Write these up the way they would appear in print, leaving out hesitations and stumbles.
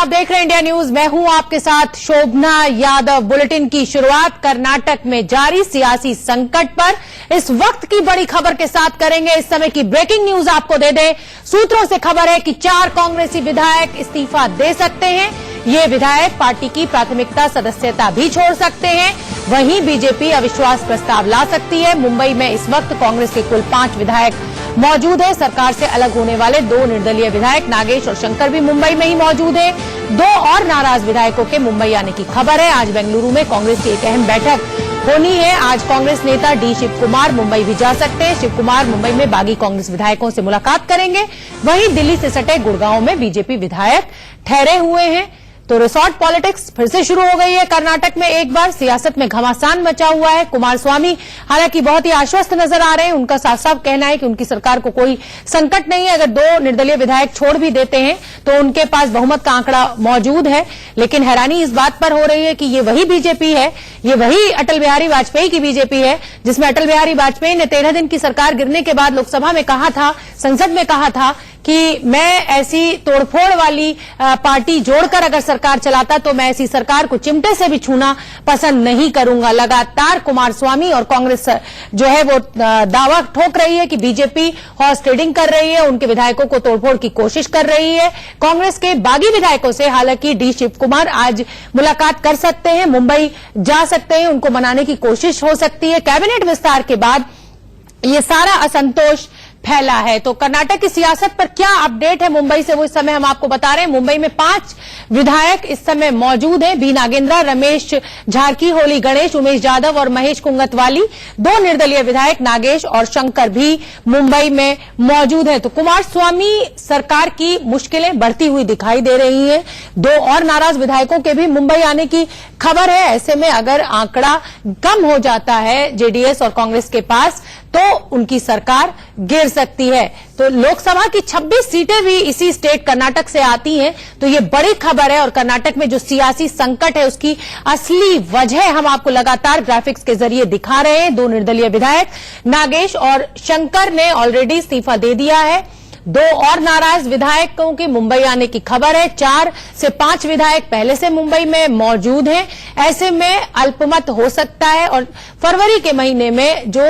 आप देख रहे हैं इंडिया न्यूज। मैं हूं आपके साथ शोभना यादव। बुलेटिन की शुरुआत कर्नाटक में जारी सियासी संकट पर इस वक्त की बड़ी खबर के साथ करेंगे। इस समय की ब्रेकिंग न्यूज आपको दे दें। सूत्रों से खबर है कि 4 कांग्रेसी विधायक इस्तीफा दे सकते हैं। ये विधायक पार्टी की प्राथमिकता सदस्यता भी छोड़ सकते हैं। वहीं बीजेपी अविश्वास प्रस्ताव ला सकती है। मुंबई में इस वक्त कांग्रेस के कुल 5 विधायक मौजूद है। सरकार से अलग होने वाले 2 निर्दलीय विधायक नागेश और शंकर भी मुंबई में ही मौजूद है। 2 और नाराज विधायकों के मुंबई आने की खबर है। आज बेंगलुरु में कांग्रेस की एक अहम बैठक होनी है। आज कांग्रेस नेता डी शिव कुमार मुंबई भी जा सकते हैं। शिव कुमार मुंबई में बागी कांग्रेस विधायकों से मुलाकात करेंगे। वहीं दिल्ली से सटे गुड़गांव में बीजेपी विधायक ठहरे हुए हैं। तो रिसोर्ट पॉलिटिक्स फिर से शुरू हो गई है कर्नाटक में। एक बार सियासत में घमासान मचा हुआ है। कुमारस्वामी हालांकि बहुत ही आश्वस्त नजर आ रहे हैं। उनका साफ साफ कहना है कि उनकी सरकार को कोई संकट नहीं है। अगर 2 निर्दलीय विधायक छोड़ भी देते हैं तो उनके पास बहुमत का आंकड़ा मौजूद है। लेकिन हैरानी इस बात पर हो रही है कि ये वही बीजेपी है, ये वही अटल बिहारी वाजपेयी की बीजेपी है जिसमें अटल बिहारी वाजपेयी ने 13 दिन की सरकार गिरने के बाद लोकसभा में कहा था, संसद में कहा था कि मैं ऐसी तोड़फोड़ वाली पार्टी जोड़कर अगर सरकार चलाता तो मैं ऐसी सरकार को चिमटे से भी छूना पसंद नहीं करूंगा। लगातार कुमारस्वामी और कांग्रेस जो है वो दावा ठोक रही है कि बीजेपी हॉर्स ट्रेडिंग कर रही है, उनके विधायकों को तोड़फोड़ की कोशिश कर रही है। कांग्रेस के बागी विधायकों से हालांकि डी शिव कुमार आज मुलाकात कर सकते हैं, मुंबई जा सकते हैं, उनको मनाने की कोशिश हो सकती है। कैबिनेट विस्तार के बाद ये सारा असंतोष फैला है। तो कर्नाटक की सियासत पर क्या अपडेट है मुंबई से, वो इस समय हम आपको बता रहे हैं। मुंबई में 5 विधायक इस समय मौजूद हैं। बी नागेंद्रा, रमेश झारकी, होली गणेश, उमेश जाधव और महेश कुंगतवाली। 2 निर्दलीय विधायक नागेश और शंकर भी मुंबई में मौजूद हैं। तो कुमारस्वामी सरकार की मुश्किलें बढ़ती हुई दिखाई दे रही हैं। 2 और नाराज विधायकों के भी मुंबई आने की खबर है। ऐसे में अगर आंकड़ा कम हो जाता है जेडीएस और कांग्रेस के पास तो उनकी सरकार गिर सकती है। तो लोकसभा की 26 सीटें भी इसी स्टेट कर्नाटक से आती हैं। तो ये बड़ी खबर है और कर्नाटक में जो सियासी संकट है उसकी असली वजह हम आपको लगातार ग्राफिक्स के जरिए दिखा रहे हैं। 2 निर्दलीय विधायक नागेश और शंकर ने ऑलरेडी इस्तीफा दे दिया है। 2 और नाराज विधायकों की मुंबई आने की खबर है। 4 से 5 विधायक पहले से मुंबई में मौजूद हैं। ऐसे में अल्पमत हो सकता है और फरवरी के महीने में जो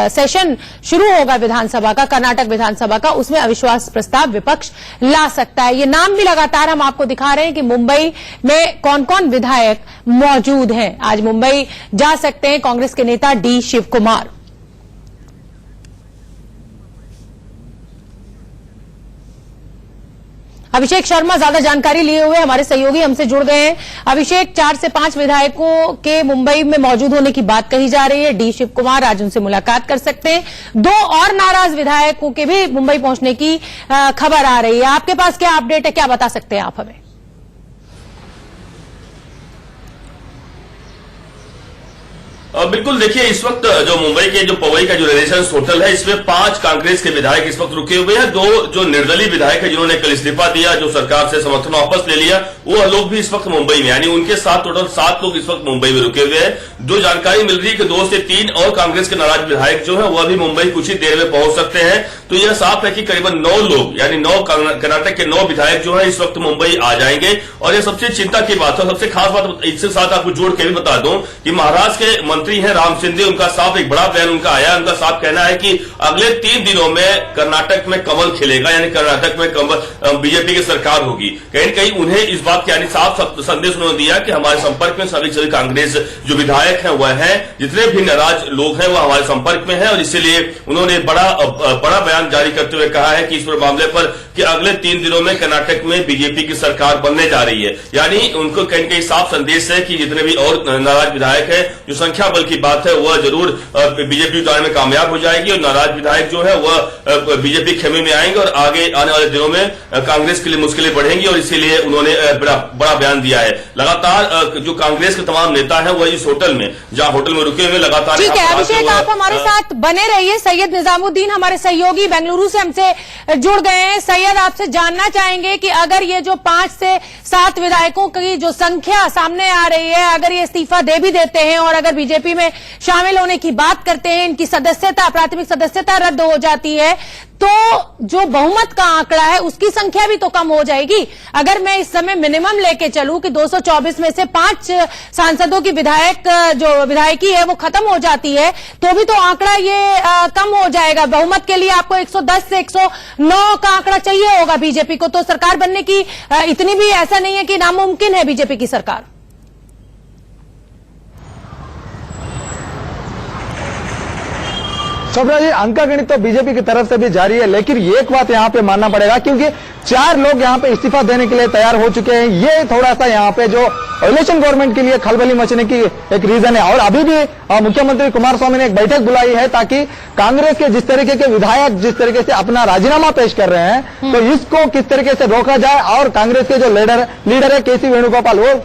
सेशन शुरू होगा विधानसभा का, कर्नाटक विधानसभा का, उसमें अविश्वास प्रस्ताव विपक्ष ला सकता है। ये नाम भी लगातार हम आपको दिखा रहे हैं कि मुंबई में कौन कौन विधायक मौजूद हैं। आज मुंबई जा सकते हैं कांग्रेस के नेता डी शिव कुमार। अभिषेक शर्मा ज्यादा जानकारी लिए हुए हमारे सहयोगी हमसे जुड़ गए हैं। अभिषेक, 4 से 5 विधायकों के मुंबई में मौजूद होने की बात कही जा रही है। डी शिव कुमार आज उनसे मुलाकात कर सकते हैं। 2 और नाराज विधायकों के भी मुंबई पहुंचने की खबर आ रही है। आपके पास क्या अपडेट है, क्या बता सकते हैं आप हमें? बिल्कुल, देखिए इस वक्त जो मुंबई के जो पवई का जो रेजिडेंस होटल है इसमें 5 कांग्रेस के विधायक इस वक्त रुके हुए हैं। 2 जो निर्दलीय विधायक है जिन्होंने कल इस्तीफा दिया, जो सरकार से समर्थन वापस ले लिया, वो लोग भी इस वक्त मुंबई में, यानी उनके साथ टोटल 7 लोग इस वक्त मुंबई में रुके हुए हैं। जो जानकारी मिल रही है कि 2 से 3 और कांग्रेस के नाराज विधायक जो है वह भी मुंबई कुछ ही देर में पहुंच सकते हैं। तो यह साफ है कि करीबन 9 लोग यानी 9 कर्नाटक के 9 विधायक जो है इस वक्त मुंबई आ जाएंगे। और यह सबसे चिंता की बात है। सबसे खास बात इसके साथ आपको जोड़ के भी बता दूं कि महाराष्ट्र के मंत्री हैं राम शिंदे, उनका साफ एक बड़ा बयान उनका आया। उनका साफ कहना है कि अगले 3 दिनों में कर्नाटक में कमल खिलेगा, यानी कर्नाटक में बीजेपी की सरकार होगी। कहीं न कहीं उन्हें इस बात की यानी साफ संदेश उन्होंने दिया कि हमारे संपर्क में सभी कांग्रेस जो विधायक हैं वह हैं, जितने भी नाराज लोग हैं वह हमारे संपर्क में हैं। और इसीलिए उन्होंने बड़ा बयान जारी करते हुए कहा है कि इस मामले पर कि अगले 3 दिनों में कर्नाटक में बीजेपी की सरकार बनने जा रही है। यानी उनको कहीं कहीं साफ संदेश है कि जितने भी और नाराज विधायक हैं, जो संख्या बल की बात है वह जरूर बीजेपी उतारने में कामयाब हो जाएगी और नाराज विधायक जो है वह बीजेपी खेमे में आएंगे और आगे आने वाले दिनों में कांग्रेस के लिए मुश्किलें बढ़ेंगी। और इसीलिए उन्होंने बड़ा बयान दिया है। लगातार जो कांग्रेस के तमाम नेता हैं वह इस होटल में, जहां होटल में रुके हुए लगातार। ठीक है अभिषेक, आप हमारे साथ बने रहिए। सैयद निजामुद्दीन हमारे सहयोगी बेंगलुरु से हमसे जुड़ गए हैं। सैयद, आपसे जानना चाहेंगे कि अगर ये जो 5 से 7 विधायकों की जो संख्या सामने आ रही है, अगर ये इस्तीफा दे भी देते हैं और अगर बीजेपी में शामिल होने की बात करते हैं, इनकी सदस्यता, प्राथमिक सदस्यता रद्द हो जाती है, तो जो बहुमत का आंकड़ा है उसकी संख्या भी तो कम हो जाएगी। अगर मैं इस समय मिनिमम लेके चलूं कि 224 में से 5 सांसदों की विधायकी है वो खत्म हो जाती है, तो भी तो आंकड़ा ये कम हो जाएगा। बहुमत के लिए आपको 110 से 109 का आंकड़ा चाहिए होगा बीजेपी को, तो सरकार बनने की इतनी भी ऐसा नहीं है कि नामुमकिन है बीजेपी की सरकार। शोभना जी, अंकगणित तो बीजेपी की तरफ से भी जारी है, लेकिन एक बात यहाँ पे मानना पड़ेगा, क्योंकि 4 लोग यहाँ पे इस्तीफा देने के लिए तैयार हो चुके हैं। ये थोड़ा सा यहाँ पे जो इलेक्शन गवर्नमेंट के लिए खलबली मचने की एक रीजन है। और अभी भी मुख्यमंत्री कुमारस्वामी ने एक बैठक बुलाई है ताकि कांग्रेस के जिस तरीके के विधायक जिस तरीके से अपना राजीनामा पेश कर रहे हैं, तो इसको किस तरीके से रोका जाए। और कांग्रेस के जो लीडर है केसी वेणुगोपाल, वो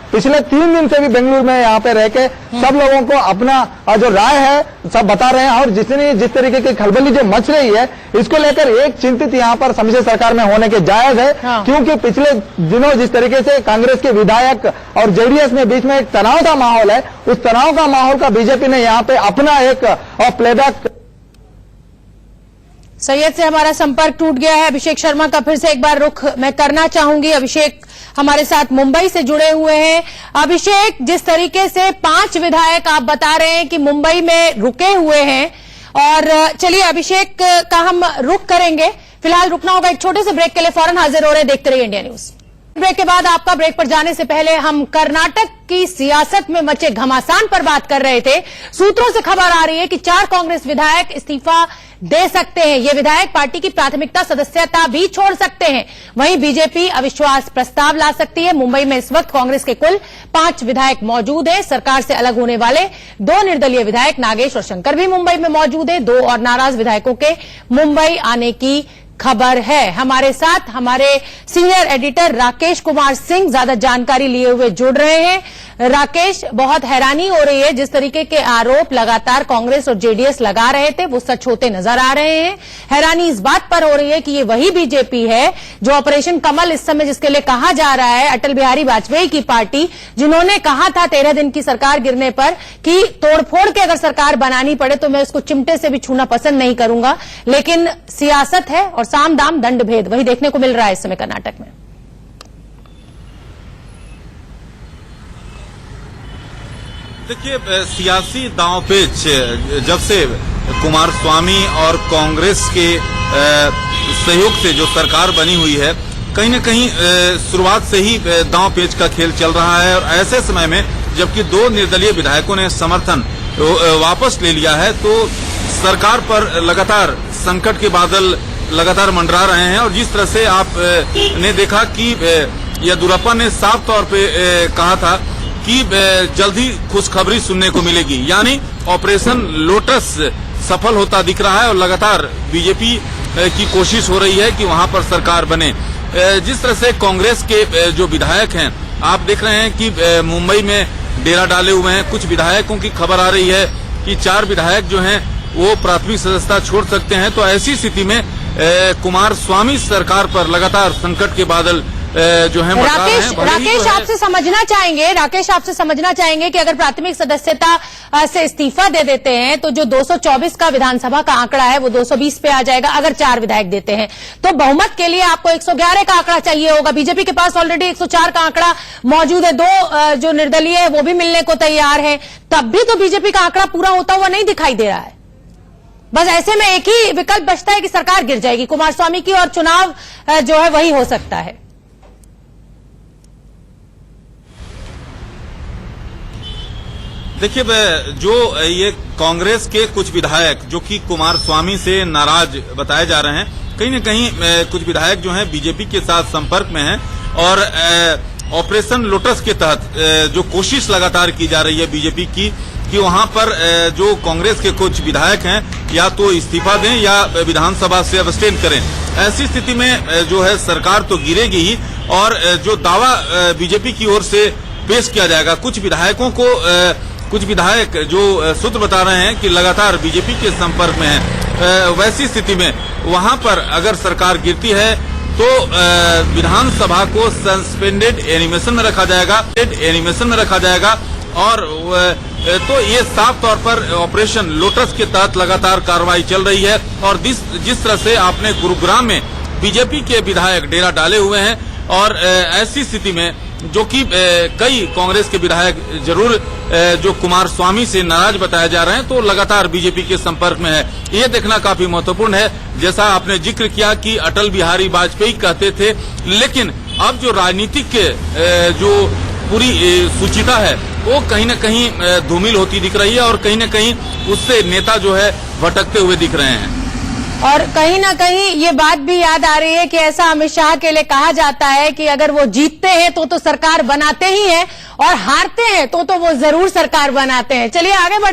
पिछले 3 दिन से भी बेंगलुरु में यहाँ पे रह के सब लोगों को अपना जो राय है सब बता रहे हैं। और जिस तरीके की खलबली जो मच रही है, इसको लेकर एक चिंतित यहाँ पर सम्मिश्र सरकार में होने के जायज है। क्योंकि पिछले दिनों जिस तरीके से कांग्रेस के विधायक और जेडीएस में बीच में एक तनाव का माहौल है, उस तनाव का माहौल का बीजेपी ने यहाँ पे अपना एक प्लेबैक। सैयद से हमारा संपर्क टूट गया है। अभिषेक शर्मा का फिर से एक बार रुख मैं करना चाहूंगी। अभिषेक हमारे साथ मुंबई से जुड़े हुए हैं। अभिषेक, जिस तरीके से 5 विधायक आप बता रहे हैं कि मुंबई में रुके हुए हैं, और चलिए अभिषेक का हम रुख करेंगे। फिलहाल रुकना होगा एक छोटे से ब्रेक के लिए। फौरन हाजिर हो रहे हैं, देखते रहिए इंडिया न्यूज। ब्रेक के बाद आपका ब्रेक पर जाने से पहले हम कर्नाटक की सियासत में मचे घमासान पर बात कर रहे थे। सूत्रों से खबर आ रही है कि 4 कांग्रेस विधायक इस्तीफा दे सकते हैं। ये विधायक पार्टी की प्राथमिकता सदस्यता भी छोड़ सकते हैं। वहीं बीजेपी अविश्वास प्रस्ताव ला सकती है। मुंबई में इस वक्त कांग्रेस के कुल 5 विधायक मौजूद हैं। सरकार से अलग होने वाले 2 निर्दलीय विधायक नागेश और शंकर भी मुंबई में मौजूद हैं। 2 और नाराज विधायकों के मुंबई आने की खबर है। हमारे साथ हमारे सीनियर एडिटर राकेश कुमार सिंह ज्यादा जानकारी लिए हुए जुड़ रहे हैं। राकेश, बहुत हैरानी हो रही है, जिस तरीके के आरोप लगातार कांग्रेस और जेडीएस लगा रहे थे वो सच होते नजर आ रहे हैं। हैरानी इस बात पर हो रही है कि ये वही बीजेपी है जो ऑपरेशन कमल इस समय जिसके लिए कहा जा रहा है, अटल बिहारी वाजपेयी की पार्टी, जिन्होंने कहा था 13 दिन की सरकार गिरने पर कि तोड़फोड़ के अगर सरकार बनानी पड़े तो मैं उसको चिमटे से भी छूना पसंद नहीं करूंगा। लेकिन सियासत है और साम दाम दंड भेद वही देखने को मिल रहा है इस समय कर्नाटक में। देखिए, सियासी दांवपेच जब से कुमारस्वामी और कांग्रेस के सहयोग से जो सरकार बनी हुई है, कहीं न कहीं शुरुआत से ही दांवपेच का खेल चल रहा है। और ऐसे समय में जबकि 2 निर्दलीय विधायकों ने समर्थन वापस ले लिया है, तो सरकार पर लगातार संकट के बादल लगातार मंडरा रहे हैं। और जिस तरह से आप ने देखा कि येदियुरप्पा ने साफ तौर पे कहा था कि जल्द ही खुशखबरी सुनने को मिलेगी, यानी ऑपरेशन लोटस सफल होता दिख रहा है और लगातार बीजेपी की कोशिश हो रही है कि वहां पर सरकार बने। जिस तरह से कांग्रेस के जो विधायक हैं, आप देख रहे हैं कि मुंबई में डेरा डाले हुए हैं। कुछ विधायकों की खबर आ रही है कि 4 विधायक जो हैं वो प्राथमिक सदस्यता छोड़ सकते हैं। तो ऐसी स्थिति में कुमारस्वामी सरकार पर लगातार संकट के बादल जो है राकेश आपसे समझना चाहेंगे कि अगर प्राथमिक सदस्यता से इस्तीफा दे देते हैं तो जो 224 का विधानसभा का आंकड़ा है वो 220 पे आ जाएगा। अगर 4 विधायक देते हैं तो बहुमत के लिए आपको 111 का आंकड़ा चाहिए होगा। बीजेपी के पास ऑलरेडी 104 का आंकड़ा मौजूद है। 2 जो निर्दलीय है वो भी मिलने को तैयार है। तब भी तो बीजेपी का आंकड़ा पूरा होता हुआ नहीं दिखाई दे रहा है। बस ऐसे में एक ही विकल्प बचता है कि सरकार गिर जाएगी कुमारस्वामी की, और चुनाव जो है वही हो सकता है। देखिए, जो ये कांग्रेस के कुछ विधायक जो कि कुमारस्वामी से नाराज बताए जा रहे हैं, कहीं न कहीं कुछ विधायक जो हैं बीजेपी के साथ संपर्क में हैं। और ऑपरेशन लोटस के तहत जो कोशिश लगातार की जा रही है बीजेपी की कि वहां पर जो कांग्रेस के कुछ विधायक हैं या तो इस्तीफा दें या विधानसभा से अब्सटेन करें। ऐसी स्थिति में जो है सरकार तो गिरेगी ही, और जो दावा बीजेपी की ओर से पेश किया जाएगा, कुछ विधायक जो सूत्र बता रहे हैं कि लगातार बीजेपी के संपर्क में हैं। वैसी स्थिति में वहां पर अगर सरकार गिरती है तो विधानसभा को सस्पेंडेड एनिमेशन में रखा जाएगा और तो ये साफ तौर पर ऑपरेशन लोटस के तहत लगातार कार्रवाई चल रही है। और जिस तरह से आपने गुरुग्राम में बीजेपी के विधायक डेरा डाले हुए हैं और ऐसी स्थिति में जो कि कई कांग्रेस के विधायक जरूर जो कुमार स्वामी से नाराज बताए जा रहे हैं, तो लगातार बीजेपी के संपर्क में है। ये देखना काफी महत्वपूर्ण है। जैसा आपने जिक्र किया कि अटल बिहारी वाजपेयी कहते थे, लेकिन अब जो राजनीतिक जो पूरी सुचिता है वो कहीं न कहीं धूमिल होती दिख रही है और कहीं न कहीं उससे नेता जो है भटकते हुए दिख रहे हैं। और कहीं ना कहीं ये बात भी याद आ रही है कि ऐसा अमित शाह के लिए कहा जाता है कि अगर वो जीतते हैं तो सरकार बनाते ही हैं और हारते हैं तो वो जरूर सरकार बनाते हैं। चलिए आगे बढ़